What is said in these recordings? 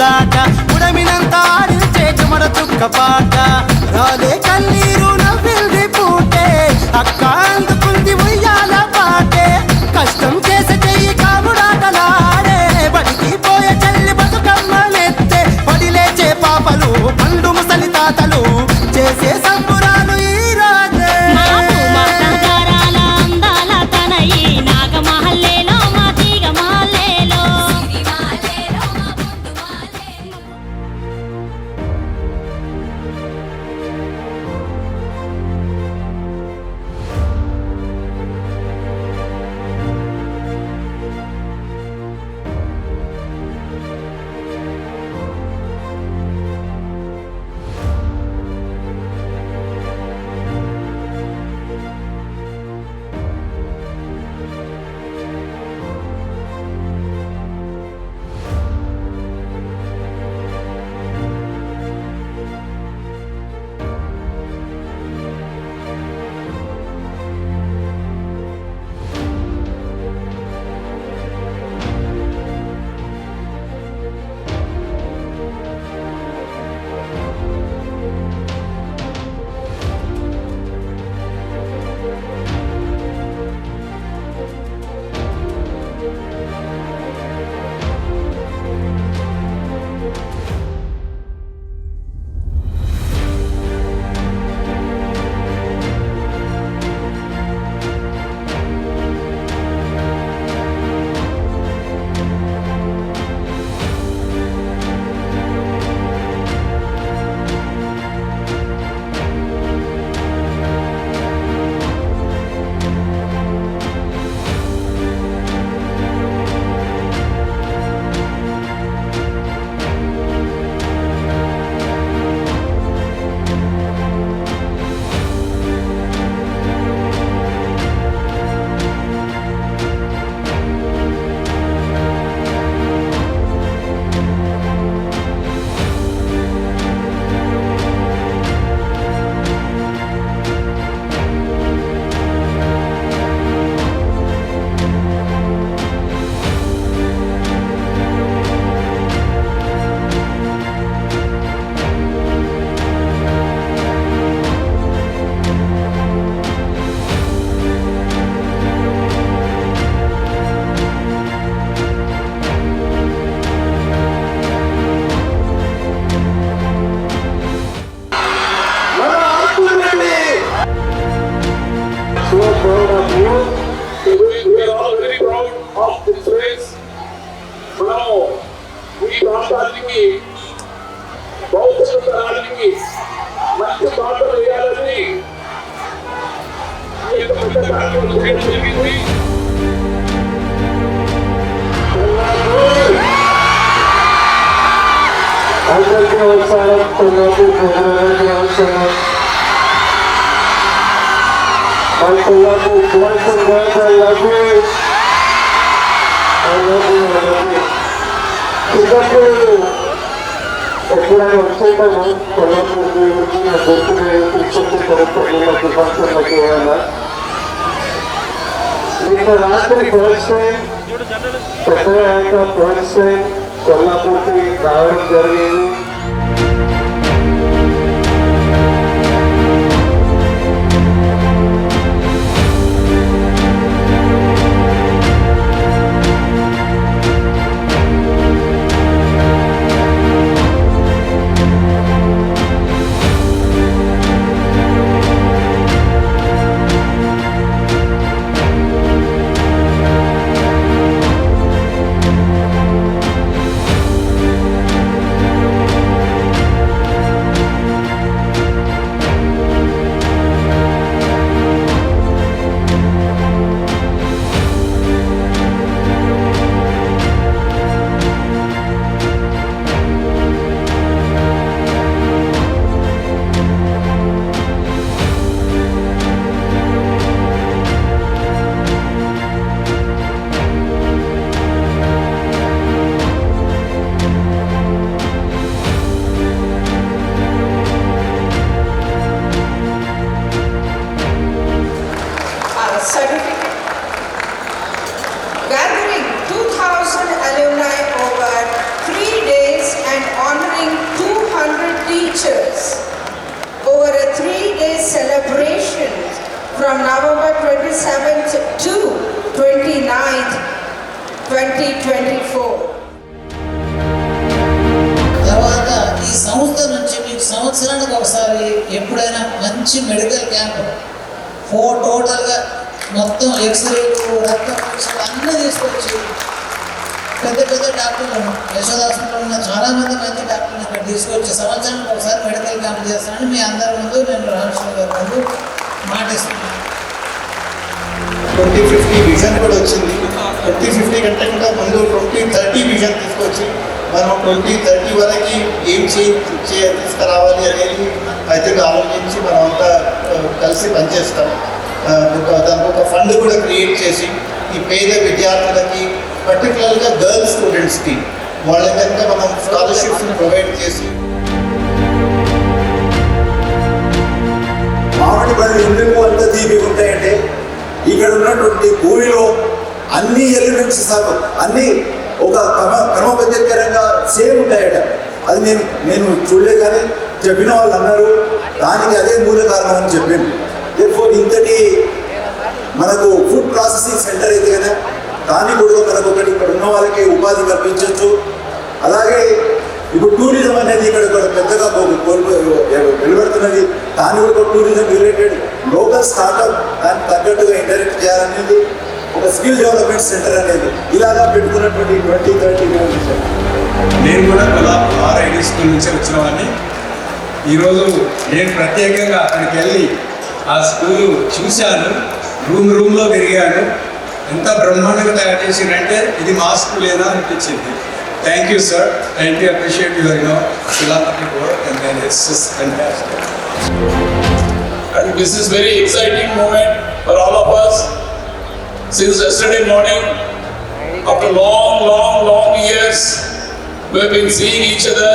కోలాట ఉడమినంత ఆడించే చెమడ చుక్క పాట రాలే కన్నీరు నవ్వింది పూటే అక్క అందుకుంది ఉయ్యాల పాటే కష్టం చేసే చెయ్యి కాముడాటలాడే బడికి పోయే చెల్లి బతుకమ్మనెత్తే పడి లేచే పాపలు పండు ముసలి తాతలు చేసే సంబురాలు ఈ రాజే ఈ ప్రాంతానికి భౌతిక తరానికి మంచి పాత్ర వేయాలని పెద్ద కార్యక్రమం చేయడం జరిగింది. అందరికీ నమస్కారం. ఎప్పుడైనా వచ్చేటాను కొల్లాపూర్ దేవుడికి నా గుర్తుగా తీసుకొచ్చి కొడుకు నిన్న రాత్రి ఫస్ట్ టైం పెద్దగా ఫస్ట్ టైం కొల్లాపూర్కి రావడం జరిగింది. 2024. తర్వాత ఈ సంస్థ నుంచి మీకు సంవత్సరానికి ఒకసారి ఎప్పుడైనా మంచి మెడికల్ క్యాంప్ టోటల్గా మొత్తం ఎక్స్రేలు రక్త పరీక్షలు అన్నీ తీసుకొచ్చి పెద్ద పెద్ద డాక్టర్లు యశోద హాస్పిటల్లో ఉన్న చాలామంది మంచి డాక్టర్లు ఇక్కడ తీసుకొచ్చి సంవత్సరానికి ఒకసారి మెడికల్ క్యాంప్ చేస్తానని మీ అందరి ముందు నేను రామకృష్ణ గారి ముందు మాటిస్తున్నాను. 2050 విజన్ కూడా వచ్చింది. 2050 కంటే కూడా ముందు 2030 విజన్ తీసుకొచ్చి మనం 2030 వరకు ఏం తీసుకురావాలి అనేది అయితే ఆలోచించి మనం అంతా కలిసి పనిచేస్తాం. దానికి ఒక ఫండ్ కూడా క్రియేట్ చేసి ఈ పేద విద్యార్థులకి పర్టికులర్గా గర్ల్స్ స్టూడెంట్స్కి వాళ్ళ కనుక మనం స్కాలర్షిప్స్ని ప్రొవైడ్ చేసి మామిడి పళ్ళు ఎందుకు అంత తీపి ఉంటాయంటే ఇక్కడ ఉన్నటువంటి భూమిలో అన్ని ఎలిమెంట్స్ అన్ని ఒక క్రమబద్ధకరంగా సేమ్ ఉంటాయట. అది నేను చూడలే కానీ చెప్పిన వాళ్ళు అన్నారు దానికి అదే మూల కారణం అని చెప్పింది. దేర్ఫోర్ ఇంతటి మనకు ఫుడ్ ప్రాసెసింగ్ సెంటర్ అయితే కదా దాన్ని కూడా మనకు ఒకటి ఇక్కడ ఉన్న వాళ్ళకి ఉపాధి కల్పించవచ్చు. అలాగే ఇప్పుడు టూరిజం అనేది ఇక్కడ పెద్దగా వెలువడుతున్నది. దాన్ని కూడా టూరిజం రిలేటెడ్ లోకల్ స్టార్ట్అప్ దానికి తగ్గట్టుగా ఇండైరెక్ట్ చేయాలనేది ఒక స్కిల్ డెవలప్మెంట్ సెంటర్ అనేది ఇలాగా పెట్టుకున్నటువంటి 2030 నేను కూడా కొల్లాపూర్ RID స్కూల్ నుంచి వచ్చిన వాడిని. ఈరోజు నేను ప్రత్యేకంగా అక్కడికి వెళ్ళి ఆ స్కూలు చూశాను, రూమ్లో తిరిగాను. ఎంత బ్రహ్మాండంగా తయారు చేసిందంటే ఇది మా స్కూలేనా అనిపించింది. Thank you sir, thank you, appreciate your philanthropic work and then it's just fantastic. And this is very exciting moment for all of us. Since yesterday morning, after long years, we have been seeing each other,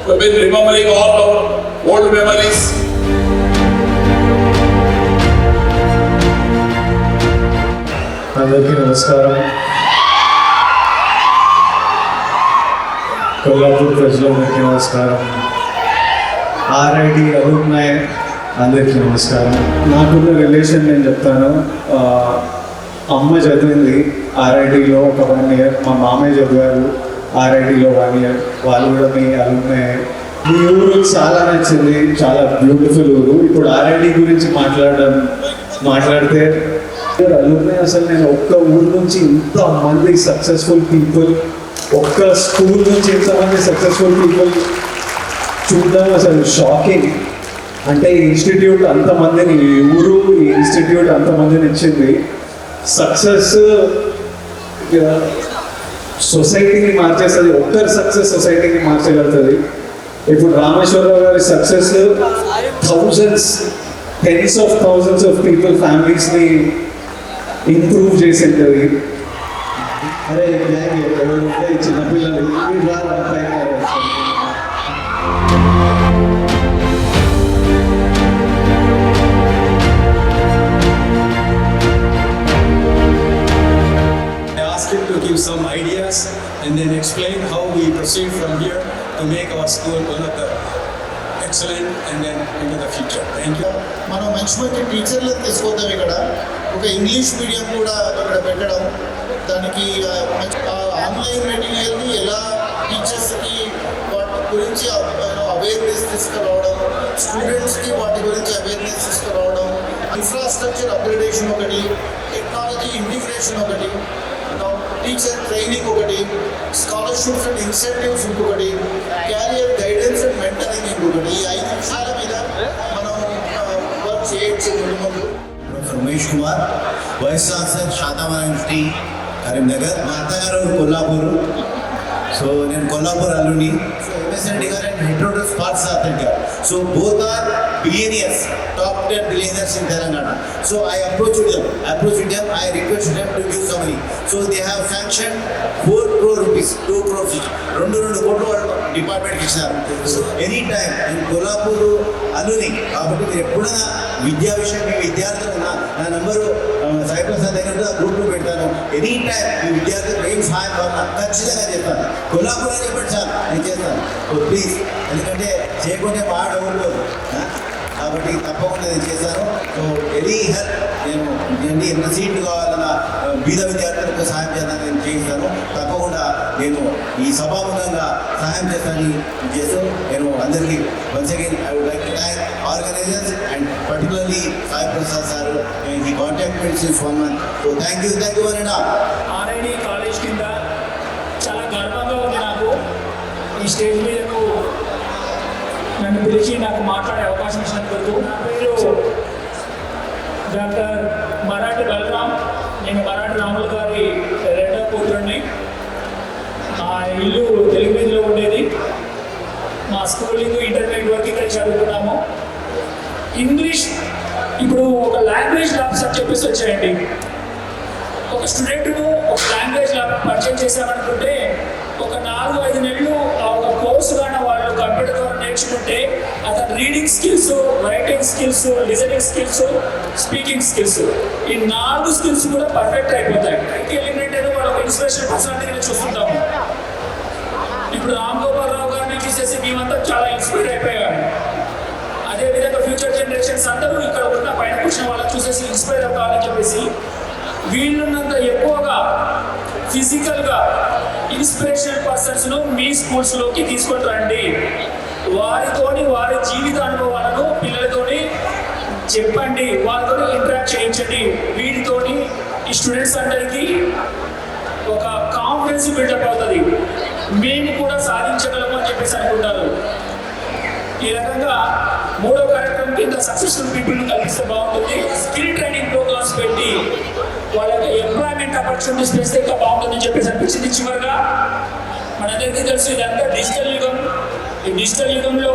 we have been remembering all our old memories. అందరికీ నమస్కారం. కొల్లాపూర్ ప్రజలందరికీ నమస్కారం. RID alumni అందరికీ నమస్కారం. నాకున్న relation నేను చెప్తాను. అమ్మ చదివింది RIDలో ఒక 1 year, మా మామయ్య చదివారు RIDలో 1 year. వాళ్ళు కూడా మీ అలుమ్నై. మీ ఊరు చాలా నచ్చింది, చాలా బ్యూటిఫుల్ ఊరు. ఇప్పుడు RID గురించి మాట్లాడితే అలుమ్నై అసలు నేను ఒక్క ఊరు నుంచి ఇంతమంది సక్సెస్ఫుల్ పీపుల్, ఒక్క స్కూల్ నుంచి ఇంతమంది సక్సెస్ఫుల్ పీపుల్ చూడడం అసలు షాకింగ్. అంటే ఈ ఇన్స్టిట్యూట్ అంతమందిని, ఈ ఊరు ఈ ఇన్స్టిట్యూట్ అంతమందిని ఇచ్చింది. సక్సెస్ సొసైటీని మార్చేస్తుంది. ఒక్కరి సక్సెస్ సొసైటీని మార్చగలుగుతుంది. ఇప్పుడు రామేశ్వరరావు గారి success tens of thousands of people ఫ్యామిలీస్ని ఇంప్రూవ్ చేసింది. అరే చిన్నపిల్లలు To give some ideas and then explain how we proceed from here to make our school one of the excellent and then into the future. Thank you. మనం మంచి టీచర్లను తీసుకొద్దాం. ఇక్కడ ఒక English medium కూడా ఇక్కడ పెట్టడం, దానికి ఆన్లైన్ మెటీరియల్ని ఎలా టీచర్స్కి వాటి గురించి అవేర్నెస్ తీసుకురావడం, స్టూడెంట్స్కి వాటి గురించి అవేర్నెస్ తీసుకురావడం, ఇన్ఫ్రాస్ట్రక్చర్ అప్గ్రేడేషన్ ఒకటి, టెక్నాలజీ ఇంటిగ్రేషన్ ఒకటి, టీచర్ ట్రైనింగ్ ఒకటి, స్కాలర్షిప్స్ అండ్ ఇన్సెంటివ్స్ ఇంకొకటి, క్యారియర్ గైడెన్స్ అండ్ మెంటరింగ్ ఇంకొకటి. ఈ 5 విషయాల మీద మనం వర్క్ చేయొచ్చు. ముందు professor Umesh Kumar, vice chancellor Satavahana university Karimnagar. మా అత్తగారు కొల్లాపూరు. సో నేను కొల్లాపూర్ అల్లుని. సో ఎంఎస్ఎన్డి గారు అండ్ హెడ్ స్పార్క్ సార్థక్ గారు. So both are billionaires, top 10 billionaires in Telangana. So I approached them, I requested them to give some money. So they have sanctioned 4 crore rupees, 2 crores each. 2 కోట్లు డిపార్ట్మెంట్కి ఇచ్చినారు. So any time నేను కొల్లాపూరు అల్లుని కాబట్టి మీరు ఎప్పుడైనా విద్యా విషయం మీ విద్యార్థులు నా నంబరు సాయిప్రసాద్ దగ్గర గ్రూప్లో పెడతాను. ఎనీ టైం మీ విద్యార్థులకు ఏం సహాయం కావాలన్నా ఖచ్చితంగా చెప్తాను. కొల్లాపూర్ అని చెప్పండి సార్, నేను చేస్తాను. సో ప్లీజ్, ఎందుకంటే చేయకుంటే బాగా డౌన్లోదు కాబట్టి తప్పకుండా నేను చేశాను. సో ఎనీ హెల్ప్ నేను ఎన్ని సీట్లు కావాలన్నా బీద విద్యార్థులకు సహాయం చేయాలని నేను చేయిస్తాను. తప్పకుండా నేను ఈ సభాముఖంగా సహాయం చేస్తానని చేస్తూ నేను అందరికీ once again I would like to thank organisers and particularly Sai Prasad sir ఈ contact since 1 month. So thank you అన్నా. ఆర్ఐడి కాలేజ్ కింద చాలా గర్వంగా ఉంది నాకు ఈ స్టేజ్ మీదకు నన్ను పిలిచి నాకు మాట్లాడే అవకాశం ఇచ్చినందుకు. నా పేరు డాక్టర్ మరాఠీ బలరాం. నేను మరాఠీ రాములు గారి రెండవ కూతురుని. మా ఇల్లు తెలుగు మీదలో ఉండేది. మా స్కూలింగ్ ఇంటర్మీడియట్ వరకు ఇక్కడ చదువుకున్నాము. ఇంగ్లీష్ ఇప్పుడు ఒక లాంగ్వేజ్ ల్యాబ్స్ అని చెప్పేసి వచ్చాయండి. ఒక స్టూడెంట్ను ఒక లాంగ్వేజ్ ల్యాబ్ పర్చేజ్ చేశామనుకుంటే ఒక 4-5 నెలలు ఒక కోర్సు కానీ వాళ్ళు కంప్యూటర్ ద్వారా నేర్చుకుంటే అతను reading skills, writing skills, listening skills, speaking skills, ఈ 4 స్కిల్స్ కూడా పర్ఫెక్ట్ అయిపోతాయి. అయితే ఎలిమినేటెడ్ వాళ్ళ ఇన్స్పిరేషన్ పర్సనాలిటీగా చూస్తుంటాము. ఇప్పుడు రామ్ గోపాల్ రావు గారిని చూసేసి మేమంతా చాలా ఇన్స్పైర్ అయిపోయాము. అదేవిధంగా ఫ్యూచర్ జనరేషన్స్ అందరూ ఇక్కడ ఉన్న పైన కూర్చున్న వాళ్ళని చూసేసి ఇన్స్పైర్ అవ్వాలని చెప్పేసి వీళ్ళున్నంత ఎక్కువగా ఫిజికల్గా ఇన్స్పిరేషనల్ పర్సన్స్ను మీ స్కూల్స్లోకి తీసుకొని రండి. వారితోని వారి జీవిత అనుభవాలను పిల్లలతోని చెప్పండి, వాళ్ళతో ఇంటరాక్ట్ చేయించండి. వీటితోని ఈ స్టూడెంట్స్ అందరికీ ఒక కాన్ఫిడెన్స్ బిల్డప్ అవుతుంది. మేము కూడా సాధించగలము అని చెప్పేసి అనుకుంటారు. ఈ రకంగా 3వ కార్యక్రమం కింద సక్సెస్ఫుల్ పీపుల్ని కల్పిస్తే బాగుంటుంది. స్కిల్ ట్రైనింగ్ ప్రోగ్రామ్స్ పెట్టి వాళ్ళకి ఎంప్లాయ్మెంట్ ఆపర్చునిటీస్ పెడితే ఇంకా బాగుంటుందని చెప్పేసి అనిపించింది. చివరిగా మనందరికీ తెలుసు ఇదంతా డిజిటల్ యుగం. ఈ డిజిటల్ యుగంలో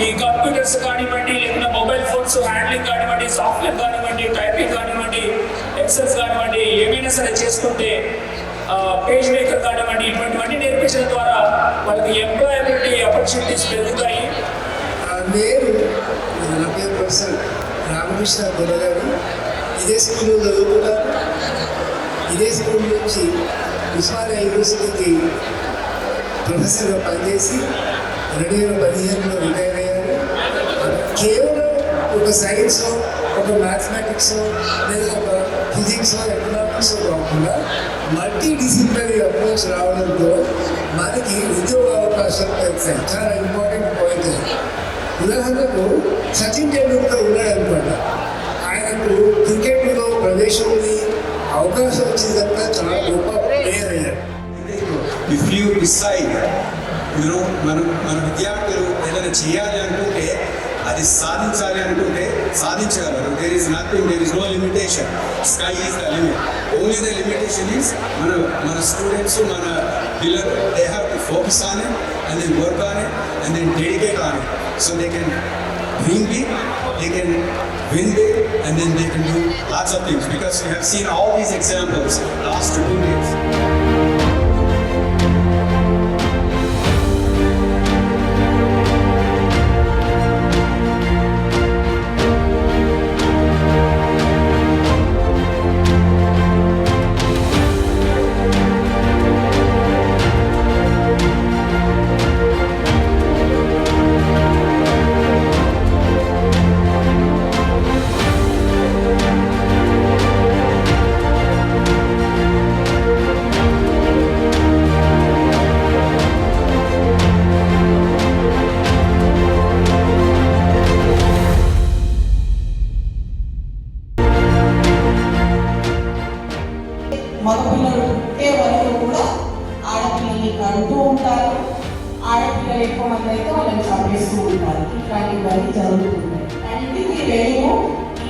ఈ కంప్యూటర్స్ కానివ్వండి, లేకపోతే మొబైల్ ఫోన్స్ హ్యాండ్లింగ్ కానివ్వండి, సాఫ్ట్వేర్ కానివ్వండి, టైపింగ్ కానివ్వండి, ఎక్సెల్స్ కానివ్వండి, ఏమైనా సరే చేసుకుంటే పేజ్ మేకర్ కానివ్వండి, ఇటువంటివన్నీ నేర్పించడం ద్వారా వాళ్ళకి ఎంప్లాయబిలిటీ ఆపర్చునిటీస్ పెరుగుతాయి. నేను నా పేరు ప్రొఫెసర్ రామకృష్ణ గురగారు. ఇదే స్కూల్లో చదువుకున్నాను. ఇదే స్కూల్ నుంచి ఉస్మానియా యూనివర్సిటీకి ప్రొఫెసర్గా పనిచేసి 2015లో రిటైర్ అయ్యాను. కేవలం ఒక సైన్స్, ఒక మ్యాథమెటిక్స్ లేదా ఒక ఫిజిక్స్, ఎకనామిక్స్ కాకుండా మల్టీ డిసిప్లినరీ అప్రోచ్ రావడంతో మనకి ఉద్యోగ అవకాశాలు పెరుగుతాయి. చాలా ఇంపార్టెంట్ పాయింట్. ఉదాహరణకు సచిన్ టెండూల్కర్ ఉన్నాడు అనమాట. ఆయనకు క్రికెట్లో ప్రవేశం ఉంది, అవకాశం వచ్చిందంతా చాలా గొప్ప ప్లేయర్ అయ్యారు. ఇఫ్ యూ డిసైడ్ మన విద్యార్థులు ఏదైనా చేయాలి అనుకుంటే, అది సాధించాలి అనుకుంటే సాధించగలరు. There is nothing, there is no limitation. Sky is the limit. Only the limitation is మన స్టూడెంట్స్, మన పిల్లలు, they have to focus on it and then work on it and then dedicate on it, so they can dream big, they can win big, and then they can do lots of things, because we have seen all these examples last 2 years. మగపిల్లలు పుట్టే వరకు కూడా ఆడపిల్లల్ని కడుతూ ఉంటారు. ఆడపిల్లలు ఎక్కువ మంది అయితే వాళ్ళని చంపేస్తూ ఉంటారు. ఇట్లాంటివన్నీ జరుగుతుంటాయి. ఇంటికి వెలుగు,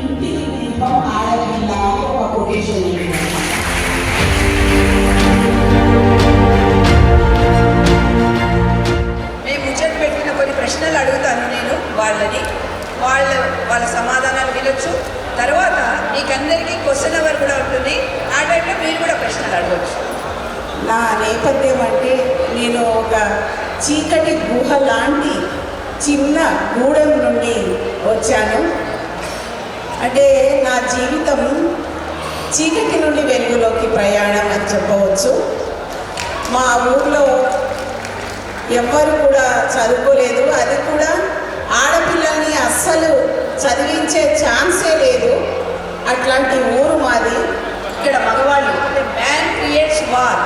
ఇంటికి దీపం ఆడపిల్ల అని ఒక కొటేషన్ ఉంది. మేము ముచ్చట పెట్టిన కొన్ని ప్రశ్నలు అడుగుతాను నేను వాళ్ళని. వాళ్ళ సమాధానాలు వినొచ్చు. తర్వాత మీకందరికీ క్వశ్చన్ అవర్ కూడా ఉంటుంది. ఆ టైంలో మీరు కూడా ప్రశ్నలు అడగవచ్చు. నా నేపథ్యం అంటే నేను ఒక చీకటి గుహ లాంటి చిన్న గూడెం నుండి వచ్చాను. అంటే నా జీవితం చీకటి నుండి వెలుగులోకి ప్రయాణం అని చెప్పవచ్చు. మా ఊర్లో ఎవ్వరు కూడా చదువుకోలేదు. అది కూడా ఆడపిల్లల్ని అస్సలు చదివించే ఛాన్సే లేదు. అట్లాంటి ఊరు మాది. ఇక్కడ మగవాళ్ళు అంటే man creates war,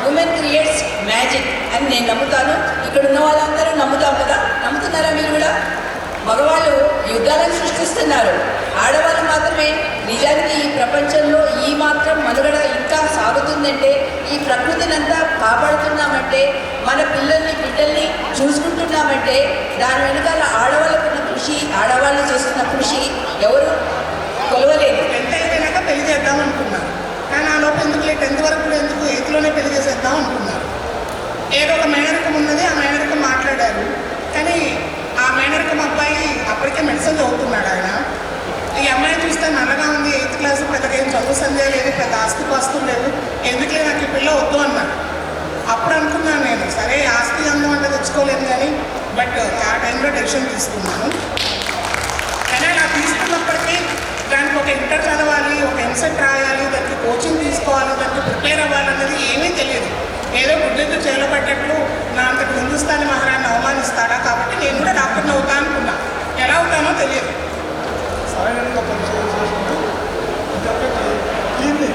women creates magic అని నేను నమ్ముతాను. ఇక్కడ ఉన్న వాళ్ళందరూ నమ్ముతాం కదా, నమ్ముతున్నారా మీరు కూడా? మగవాళ్ళు యుద్ధాలను సృష్టిస్తున్నారు, ఆడవాళ్ళు మాత్రమే నిజానికి ఈ ప్రపంచంలో ఈ మాత్రం మనుగడ ఇంకా సాగుతుందంటే, ఈ ప్రకృతినంతా కాపాడుతున్నామంటే, మన పిల్లల్ని బిడ్డల్ని చూసుకుంటున్నామంటే దాని వెనకాల ఆడవాళ్ళకున్న కృషి, ఆడవాళ్ళు చేస్తున్న కృషి ఎవరు కొలవలేదు. 10th అయిపోయినాక పెళ్లి చేద్దాం అనుకున్నాను, కానీ ఆ లోపు ఎందుకు 10th వరకు కూడా ఎందుకు 8లోనే పెళ్లి చేసేద్దాం అనుకున్నారు. ఏదో ఒక మేనరికం ఉన్నది, ఆ మేనరికం మాట్లాడారు, కానీ ఆ మేనరికం అబ్బాయి అప్పటికే మెడిసిన్ చదువుతున్నాడు. ఆయన ఈ అమ్మాయిని చూస్తే నల్లగా ఉంది, 8th క్లాస్, పెద్దగా ఏం చదువు సందేహం లేదు, పెద్ద ఆస్తి లేదు, ఎందుకులే నాకు ఈ పిల్ల వద్దు అన్నాడు. అప్పుడు అనుకున్నాను నేను, సరే ఆస్తి అందం అంటే తెచ్చుకోలేదు కానీ, బట్ ఆ టైంలో డెసిషన్ తీసుకున్నాను. కానీ అలా తీసుకున్నప్పటికీ దానికి ఒక ఇంటర్ చదవాలి, ఒక ఎంసెట్ రాయాలి, దానికి కోచింగ్ తీసుకోవాలి, దానికి ప్రిపేర్ అవ్వాలన్నది ఏమీ తెలియదు. ఏదో గుడ్డెద్దు చేయబడ్డట్లు నా అంతటి హిందుస్థానీ మహారాణి అవమానిస్తాడా, కాబట్టి నేను కూడా డాక్టర్ని అవుతా అనుకున్నా. ఎలా అవుతానో తెలియదు. సాయంత్రం పనిచేసేసింది దీన్ని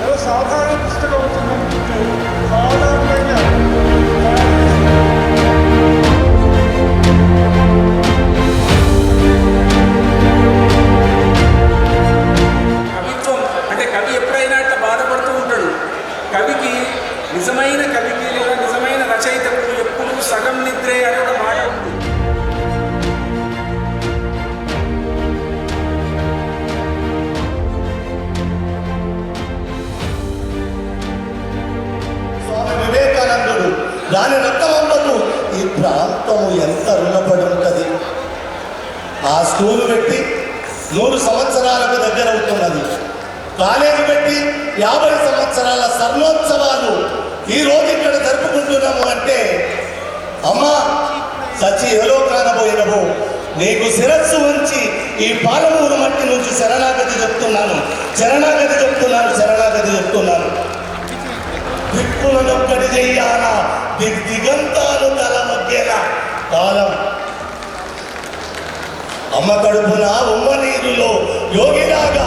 ఏదో సాధారణ పుస్తకం అవుతుందంటే సాధారణంగా కవిత్వం అంటే కవి ఎప్పుడైనా అట్లా బాధపడుతూ ఉంటాడు. కవికి నిజమైన కవికి లేదా నిజమైన రచయితకు ఎప్పుడు సగం నిద్రే అనే ఒక మాట ఉంది. స్వామి వివేకానందుడు దాని రక్తమంబకు ఈ ప్రాంతము ఎంత రుణపడి ఉంటుంది. ఆ స్కూలు పెట్టి 100 సంవత్సరాలకు దగ్గర అవుతున్నది. కాలేజీ పెట్టి 50 సంవత్సరాల స్వర్ణోత్సవాలు ఈరోజు ఇక్కడ జరుపుకుంటున్నాము అంటే, అమ్మా సచి ఎవరో కానబోయినవు, నీకు శిరస్సు ఉంచి ఈ పాలమూరు మట్టి నుంచి శరణాగతి చెప్తున్నాను, శరణాగతి చెప్తున్నాను, శరణాగతి చెప్తున్నాను. దిక్కులనొక్కటి చెయ్యాలా, దిగంతాలు తల మధ్యన కాలం. అమ్మ కడుపున ఉమ్మ నీరులో యోగిలాగా